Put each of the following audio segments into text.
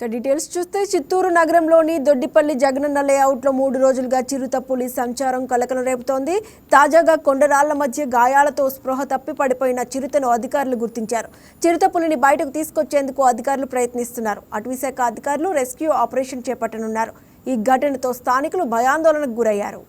Details చూస్తే చిత్తూరు నగరంలోని దొడ్డిపల్లి జగనన్న లేఅవుట్లో 3 రోజులుగా చిరుతపులి సంచారం కలకలం రేపుతోంది. తాజాగా కొండరాళ్ల మధ్య గాయాలతో స్పృహ తప్పి పడిపోయిన చిరుతను అధికారులు గుర్తించారు. చిరుతపులిని బయటకు తీసుకొచ్చేందుకు అధికారులు ప్రయత్నిస్తున్నారు. అటవీశాఖ అధికారులు రెస్క్యూ ఆపరేషన్ చేపట్టనున్నారు. ఈ ఘటనతో స్థానికులు భయాందోళనకు గురయ్యారు.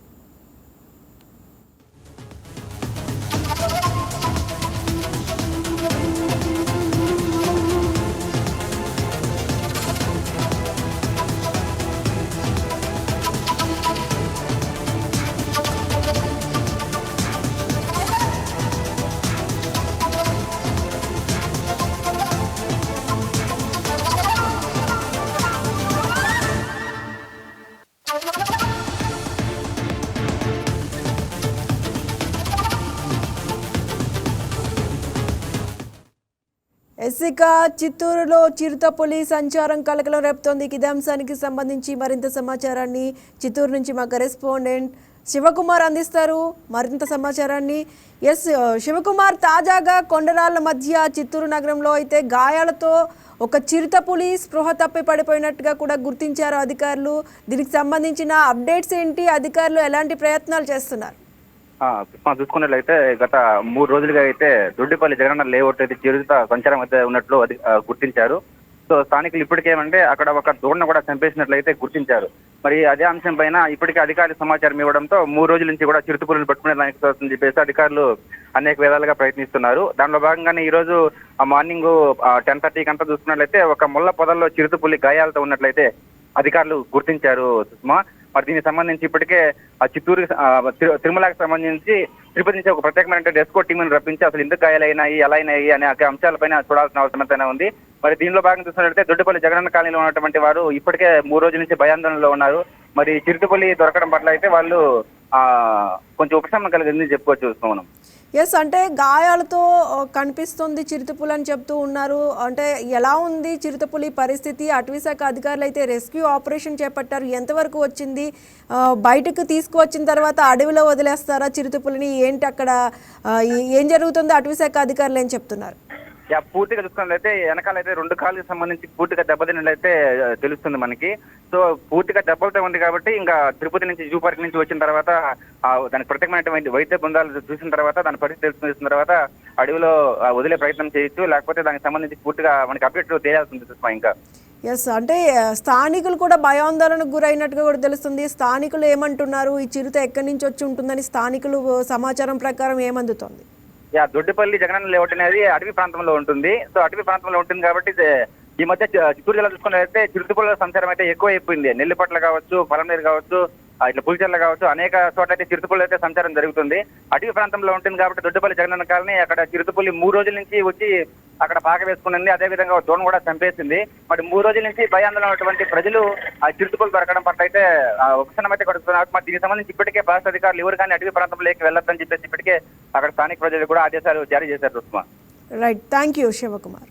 ఇక చిత్తూరులో చిరుతపులి సంచారం కలకలం రేపుతోంది. ఇదే అంశానికి సంబంధించి మరింత సమాచారాన్ని చిత్తూరు నుంచి మా కరెస్పాండెంట్ శివకుమార్ అందిస్తారు. మరింత సమాచారాన్ని శివకుమార్, తాజాగా కొండరాళ్ల మధ్య చిత్తూరు నగరంలో అయితే గాయాలతో ఒక చిరుతపులి స్పృహ తప్పి పడిపోయినట్టుగా కూడా గుర్తించారు అధికారులు. దీనికి సంబంధించిన అప్డేట్స్ ఏంటి? అధికారులు ఎలాంటి ప్రయత్నాలు చేస్తున్నారు? చూసుకున్నట్లయితే గత 3 రోజులుగా అయితే దొడ్డిపల్లి జగనన్న లేఅవుట్ అయితే చిరుత సంచారం అయితే ఉన్నట్లు గుర్తించారు. సో స్థానికులు ఇప్పటికేమంటే అక్కడ ఒక దూడను కూడా చంపేసినట్లయితే గుర్తించారు. మరి అదే అంశం పైన ఇప్పటికే అధికారులు సమాచారం ఇవ్వడంతో 3 రోజుల నుంచి కూడా చిరుతపులిని పట్టుకునే దానికి వస్తుందని చెప్పేసి అధికారులు అనేక విధాలుగా ప్రయత్నిస్తున్నారు. దానిలో భాగంగానే ఈ రోజు మార్నింగ్ 10:30 అంతా చూసుకున్నట్లయితే ఒక ముళ్ళ పొదల్లో చిరుతపులి గాయాలతో ఉన్నట్లయితే అధికారులు గుర్తించారు సుష్మా. మరి దీనికి సంబంధించి ఇప్పటికే చిత్తూరు తిరుమలకి సంబంధించి తిరుపతి నుంచి ఒక ప్రత్యేకమైన రెస్క్యూ టీంను రప్పించి అసలు ఎందుకు గాయాలైనాయి, ఎలా అయినాయి అనే అంశాలపైన చూడాల్సిన అవసరం ఉంది. మరి దీనిలో భాగంగా చూసినట్లయితే దొడ్డిపల్లి జగనన్న కాలనీలో ఉన్నటువంటి వారు ఇప్పటికే 3 రోజుల నుంచి భయాందోళనలో ఉన్నారు. మరి చిరుతపులి దొరకడం పట్ల అయితే వాళ్ళు కొంచెం ఉపశమనం కలిగిందని చెప్పుకోవచ్చు మనం. అంటే గాయాలతో కనిపిస్తుంది చిరుతపులి అని చెప్తూ ఉన్నారు. అంటే ఎలా ఉంది చిరుతపులి పరిస్థితి? అటవీశాఖ అధికారులు అయితే రెస్క్యూ ఆపరేషన్ చేపట్టారు. ఎంతవరకు వచ్చింది? బయటకు తీసుకువచ్చిన తర్వాత అడవిలో వదిలేస్తారా చిరుతపులిని? ఏంటి అక్కడ ఏం జరుగుతుందో అటవీశాఖ అధికారులు ఏం చెప్తున్నారు? పూర్తిగా చూసుకున్నట్లయితే వెనకాలైతే 2 కాళ్ళకి సంబంధించి పూర్తిగా దెబ్బతిన్నట్లయితే తెలుస్తుంది మనకి. సో పూర్తిగా దెబ్బలతో ఉంది కాబట్టి ఇంకా తిరుపతి నుంచి జూ పార్క్ నుంచి వచ్చిన తర్వాత దానికి ప్రత్యేకమైన వైద్య బృందాలు చూసిన తర్వాత దాని పరిస్థితి తెలుసుకున్న తర్వాత అడవిలో వదిలే ప్రయత్నం చేయొచ్చు, లేకపోతే దానికి సంబంధించి పూర్తిగా మనకి అప్డేట్ తెలియాల్సింది సుష్మా. ఇంకా అంటే స్థానికులు కూడా భయాందోళనకు గురైనట్టుగా కూడా తెలుస్తుంది. స్థానికులు ఏమంటున్నారు? ఈ చిరుత ఎక్కడి నుంచి వచ్చి ఉంటుందని స్థానికులు సమాచారం ప్రకారం ఏమందుతోంది? దొడ్డిపల్లి జగనన్న లేఅవుట్ అనేది అటవీ ప్రాంతంలో ఉంటుంది. సో అటవీ ప్రాంతంలో ఉంటుంది కాబట్టి ఈ మధ్య చిత్తూరు జిల్లా చూసుకున్నట్లయితే చిరుతపుల సంచారం అయితే ఎక్కువ అయిపోయింది. నెల్లిపట్ల కావచ్చు, పలంనేరు కావచ్చు, ఇట్లా పులిచెర్ల కావచ్చు, అనేక చోట్ల అయితే చిరుతపులు అయితే సంచారం జరుగుతుంది. అటవీ ప్రాంతంలో ఉంటుంది కాబట్టి దొడ్డిపల్లి జగనన్న కాలనీ అక్కడ చిరుతపులి 3 రోజుల నుంచి వచ్చి అక్కడ పాక వేసుకునింది. అదేవిధంగా దోణ కూడా చంపేసింది. మరి 3 రోజుల నుంచి భయాందోళన ఉన్నటువంటి ప్రజలు ఆ చిరుతపులు దొరకడం పట్ల అయితే ఉపశమనం అయితే కొడుతున్నారు. మరి దీనికి సంబంధించి ఇప్పటికే భారత అధికారులు ఎవరు కానీ అటవీ ప్రాంతంలోకి వెళ్ళొద్దని చెప్పేసి ఇప్పటికే అక్కడ స్థానిక ప్రజలు కూడా ఆదేశాలు జారీ చేశారు Sushma. Right, thank you Shivakumar.